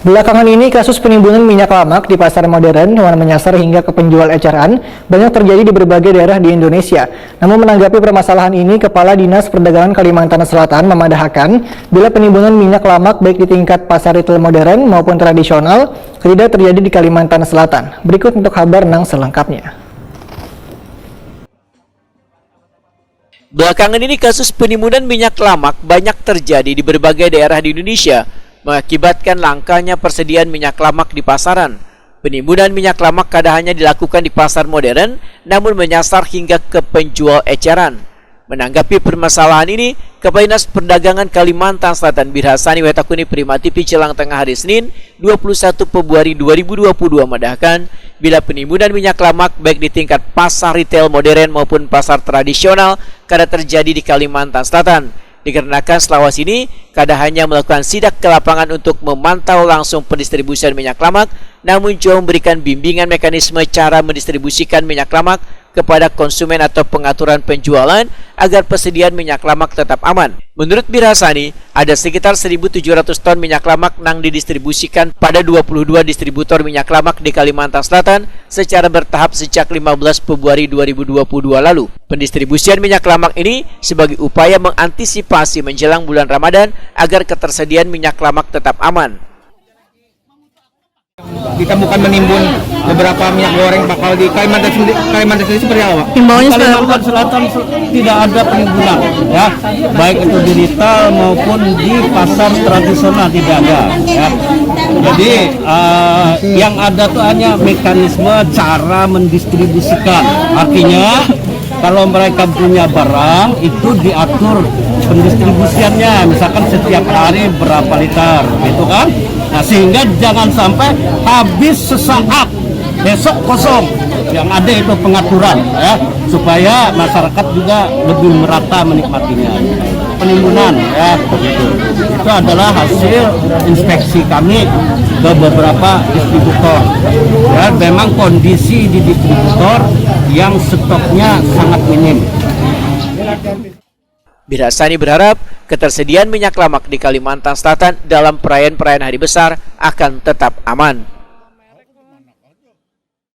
Belakangan ini kasus penimbunan minyak lamak di pasar modern yang menyasar hingga ke penjual eceran banyak terjadi di berbagai daerah di Indonesia. Namun menanggapi permasalahan ini, Kepala Dinas Perdagangan Kalimantan Selatan memadahkan bila penimbunan minyak lamak baik di tingkat pasar retail modern maupun tradisional tidak terjadi di Kalimantan Selatan. Berikut untuk kabar Nang selengkapnya. Belakangan ini kasus penimbunan minyak lamak banyak terjadi di berbagai daerah di Indonesia, mengakibatkan langkanya persediaan minyak lamak di pasaran. Penimbunan minyak lamak kadang hanya dilakukan di pasar modern, namun menyasar hingga ke penjual eceran. Menanggapi permasalahan ini, Kepala Dinas Perdagangan Kalimantan Selatan Birhasani Wetakuni Prima TV Jelang Tengah hari Senin 21 Februari 2022 medahkan bila penimbunan minyak lamak baik di tingkat pasar retail modern maupun pasar tradisional kadang terjadi di Kalimantan Selatan. Dikarenakan Selawasi ini kadang hanya melakukan sidak ke lapangan untuk memantau langsung pendistribusian minyak lamak, namun juga memberikan bimbingan mekanisme cara mendistribusikan minyak lamak kepada konsumen atau pengaturan penjualan agar persediaan minyak lamak tetap aman. Menurut Birhasani, ada sekitar 1.700 ton minyak lamak yang didistribusikan pada 22 distributor minyak lamak di Kalimantan Selatan secara bertahap sejak 15 Februari 2022 lalu. Pendistribusian minyak lamak ini sebagai upaya mengantisipasi menjelang bulan Ramadan agar ketersediaan minyak lamak tetap aman. Ditemukan menimbun beberapa minyak goreng bakal di Kalimantan sendiri seperti apa, Pak? Himbauannya Kalimantan Selatan tidak ada penimbunan, ya, baik itu di retail maupun di pasar tradisional tidak ada, ya. Jadi yang ada tuh hanya mekanisme cara mendistribusikan. Artinya kalau mereka punya barang itu diatur pendistribusiannya, misalkan setiap hari berapa liter, gitu kan? Nah, sehingga jangan sampai habis sesaat, besok kosong. Yang ada itu pengaturan, ya, supaya masyarakat juga lebih merata menikmatinya. Penimbunan, ya, begitu. Itu adalah hasil inspeksi kami ke beberapa distributor. Ya, memang kondisi di distributor yang stoknya sangat minim. Birhasani berharap ketersediaan minyak lamak di Kalimantan Selatan dalam perayaan-perayaan hari besar akan tetap aman.